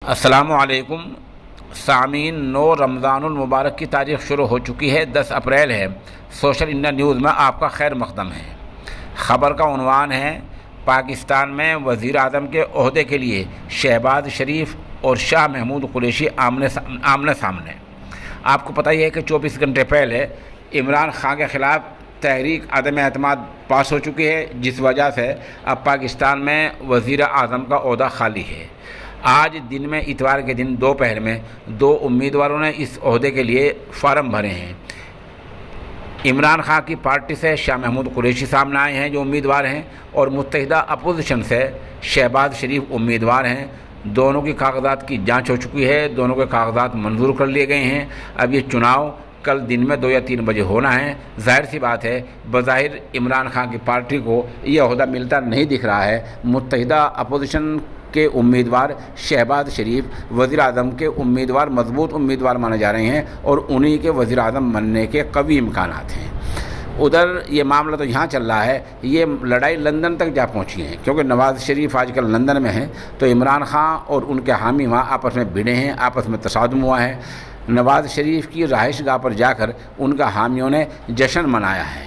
السلام علیکم سامعین، 9 رمضان المبارک کی تاریخ شروع ہو چکی ہے۔ 10 اپریل ہے۔ سوشل انڈیا نیوز میں آپ کا خیر مقدم ہے۔ خبر کا عنوان ہے: پاکستان میں وزیر اعظم کے عہدے کے لیے شہباز شریف اور شاہ محمود قریشی آمنے سامنے۔ آپ کو پتہ ہی ہے کہ 24 گھنٹے پہلے عمران خان کے خلاف تحریک عدم اعتماد پاس ہو چکی ہے، جس وجہ سے اب پاکستان میں وزیر اعظم کا عہدہ خالی ہے۔ آج دن میں اتوار کے دن دوپہر میں 2 امیدواروں نے اس عہدے کے لیے فارم بھرے ہیں۔ عمران خان کی پارٹی سے شاہ محمود قریشی سامنے آئے ہیں جو امیدوار ہیں، اور متحدہ اپوزیشن سے شہباز شریف امیدوار ہیں۔ دونوں کی کاغذات کی جانچ ہو چکی ہے، دونوں کے کاغذات منظور کر لیے گئے ہیں۔ اب یہ چناؤ کل دن میں 2 یا 3 بجے ہونا ہے۔ ظاہر سی بات ہے، بظاہر عمران خان کی پارٹی کو یہ عہدہ ملتا نہیں دکھ رہا ہے۔ متحدہ اپوزیشن کے امیدوار شہباز شریف وزیر اعظم کے امیدوار، مضبوط امیدوار مانے جا رہے ہیں، اور انہی کے وزیر اعظم بننے کے قوی امکانات ہیں۔ ادھر یہ معاملہ تو یہاں چل رہا ہے، یہ لڑائی لندن تک جا پہنچی ہے، کیونکہ نواز شریف آج کل لندن میں ہیں، تو عمران خان اور ان کے حامی وہاں آپس میں بھڑے ہیں، آپس میں تصادم ہوا ہے۔ نواز شریف کی رہائش گاہ پر جا کر ان کا حامیوں نے جشن منایا ہے۔